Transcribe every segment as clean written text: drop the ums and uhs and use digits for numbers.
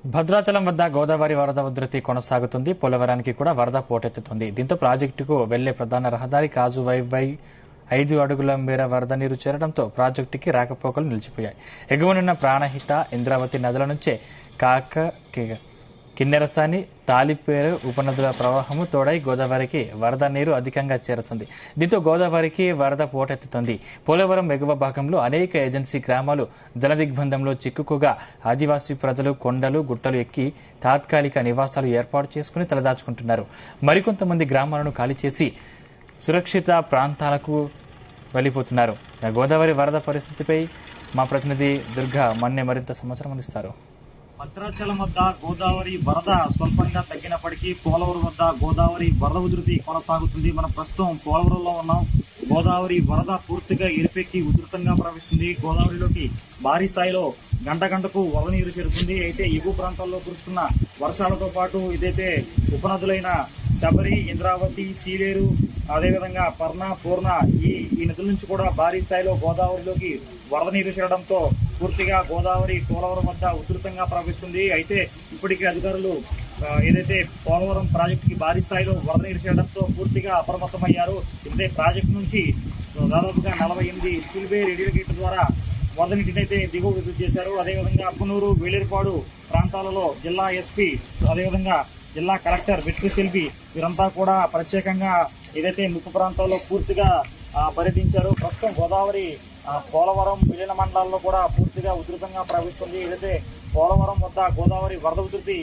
భద్రాచలం వద్ద గోదావరి వరద ఉధృతి కొనసాగుతుంది. పోలవరానికి కూడా వరద పోటెత్తుతుంది. దీంతో ప్రాజెక్టుకు వెళ్లే ప్రధాన రహదారి కాజువైపై 5 అడుగుల మేర వరద నీరు చేరడంతో ప్రాజెక్టుకి రాకపోకలు నిలిచిపోయాయి. ఎగువనున్న ప్రాణహిత, ఇంద్రావతి నదుల నుంచే కిన్నెరసాని, తాలిపేరు ఉపనదుల ప్రవాహము తోడై గోదావరికి వరద నీరు అధికంగా చేరుతుంది. దీంతో గోదావరికి వరద పోటెత్తుతుంది. పోలవరం ఎగువ భాగంలో అనేక ఏజెన్సీ గ్రామాలు జలదిగ్బంధంలో చిక్కుకోగా ఆదివాసీ ప్రజలు కొండలు, గుట్టలు ఎక్కి తాత్కాలిక నివాసాలు ఏర్పాటు చేసుకుని తలదాచుకుంటున్నారు. మరికొంతమంది గ్రామాలను ఖాళీ చేసి సురక్షిత ప్రాంతాలకు వెళ్లిపోతున్నారు. గోదావరి వరద పరిస్థితిపై మా ప్రతినిధి దుర్గా మన్నే మరింత సమాచారం అందిస్తారు. భద్రాచలం వద్ద గోదావరి వరద స్వల్పంగా తగ్గినప్పటికీ పోలవరం వద్ద గోదావరి వరద ఉధృతి కొనసాగుతుంది. మనం ప్రస్తుతం పోలవరంలో ఉన్నాం. గోదావరి వరద పూర్తిగా ఎరిపెక్కి ఉధృతంగా ప్రవహిస్తుంది. గోదావరిలోకి భారీ స్థాయిలో గంట గంటకు వరద నీరు చేరుతుంది. అయితే ఎగువ ప్రాంతాల్లో కురుస్తున్న వర్షాలతో పాటు ఇదైతే ఉపనదులైన శబరి, ఇంద్రావతి, సీలేరు, అదేవిధంగా పర్ణ, పూర్ణ ఈ నదుల నుంచి కూడా భారీ స్థాయిలో గోదావరిలోకి వరద నీరు చేరడంతో పూర్తిగా గోదావరి పోలవరం వద్ద ఉధృతంగా ప్రవహిస్తుంది. అయితే ఇప్పటికే అధికారులు ఏదైతే పోలవరం ప్రాజెక్టుకి భారీ స్థాయిలో వరద నీరు చేరడంతో పూర్తిగా అప్రమత్తమయ్యారు. అయితే ప్రాజెక్టు నుంచి దాదాపుగా 48 స్పిల్వే రేడియల్ గేట్ల ద్వారా వరద నీటిని అయితే దిగువ విడుదల చేశారు. అదేవిధంగా అప్పనూరు, వేలేరుపాడు ప్రాంతాలలో జిల్లా ఎస్పీ, అదేవిధంగా జిల్లా కలెక్టర్ వెట్రిశిల్పి వీరంతా కూడా ప్రత్యేకంగా ఏదైతే ముప్పు ప్రాంతాల్లో పూర్తిగా పర్యటించారు. ప్రస్తుతం గోదావరి పోలవరం, విలీన మండలాల్లో కూడా పూర్తిగా ఉధృతంగా ప్రవహిస్తుంది. ఏదైతే పోలవరం వద్ద గోదావరి వరద ఉధృతి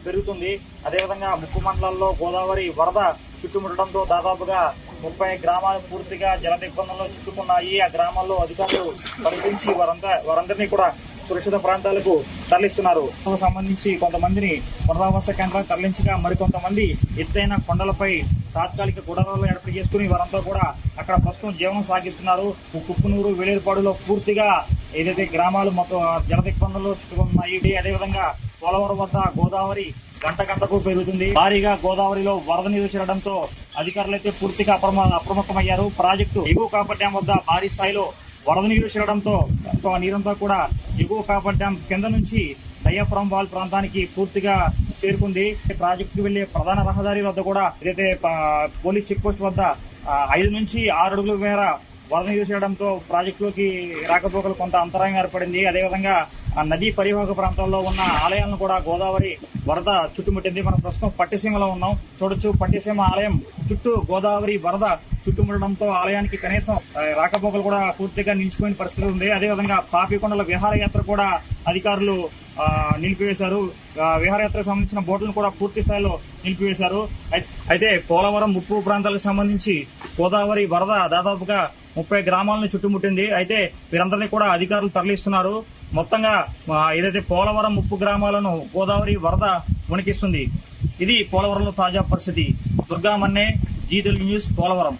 పెరుగుతుంది. అదేవిధంగా ముప్పు మండలాల్లో గోదావరి వరద చుట్టుముట్టడంతో దాదాపుగా 30 గ్రామాలు పూర్తిగా జల దిగ్బంధంలో చిక్కుకున్నాయి. ఆ గ్రామాల్లో అధికారులు పర్యటించి వారందరినీ కూడా సురక్షిత ప్రాంతాలకు తరలిస్తున్నారు. సంబంధించి కొంతమందిని పునరావాస కేంద్రాలకు తరలించగా మరికొంతమంది ఎత్తైన కొండలపై తాత్కాలిక గుడారాలను ఏర్పాటు చేసుకుని వారంతా కూడా అక్కడ ప్రస్తుతం జీవనం సాగిస్తున్నారు. కుక్కునూరు, వేలేరుపాడులో పూర్తిగా ఏదైతే గ్రామాలు మొత్తం జల దిగ్బంధంలో చిక్కుకున్నాయి. అదేవిధంగా పోలవరం వద్ద గోదావరి గంట గంటకు పెరుగుతుంది. భారీగా గోదావరిలో వరద నీరు చేరడంతో అధికారులు అయితే పూర్తిగా అప్రమత్తమయ్యారు. ప్రాజెక్టు ఎగువ కాపర్ డ్యాం వద్ద భారీ స్థాయిలో వరద నీరు చేరడంతో నీరంతా కూడా ఎగువ కాపర్ డ్యాం కింద నుంచి డయాఫ్రామ్ వాల్ ప్రాంతానికి పూర్తిగా చేరుకుంది. ప్రాజెక్టుకు వెళ్లే ప్రధాన రహదారి వద్ద కూడా ఏదైతే పోలీస్ చెక్ పోస్ట్ వద్ద 5 నుంచి 6 అడుగుల మేర వరద నీరు చేరడంతో ప్రాజెక్టులోకి రాకపోకలు కొంత అంతరాయం ఏర్పడింది. అదేవిధంగా నదీ పరివాహక ప్రాంతాల్లో ఉన్న ఆలయాలను కూడా గోదావరి వరద చుట్టుముట్టింది. మనం ప్రస్తుతం పట్టిసీమలో ఉన్నాం. చూడొచ్చు, పట్టిసీమ ఆలయం చుట్టూ గోదావరి వరద చుట్టుముట్టడంతో ఆలయానికి కనీసం రాకపోకలు కూడా పూర్తిగా నిలిచిపోయిన పరిస్థితి ఉంది. అదేవిధంగా పాపికొండల విహారయాత్ర కూడా అధికారులు నిలిపివేశారు. విహారయాత్రకు సంబంధించిన బోట్లను కూడా పూర్తి స్థాయిలో నిలిపివేశారు. అయితే పోలవరం ముప్పు ప్రాంతాలకు సంబంధించి గోదావరి వరద దాదాపుగా 30 గ్రామాలను చుట్టుముట్టింది. అయితే వీరందరినీ కూడా అధికారులు తరలిస్తున్నారు. మొత్తంగా ఏదైతే పోలవరం ముప్పు గ్రామాలను గోదావరి వరద వణికిస్తుంది. ఇది పోలవరంలో తాజా పరిస్థితి. దుర్గా మన్నే, జీ తెలుగు న్యూస్, పోలవరం.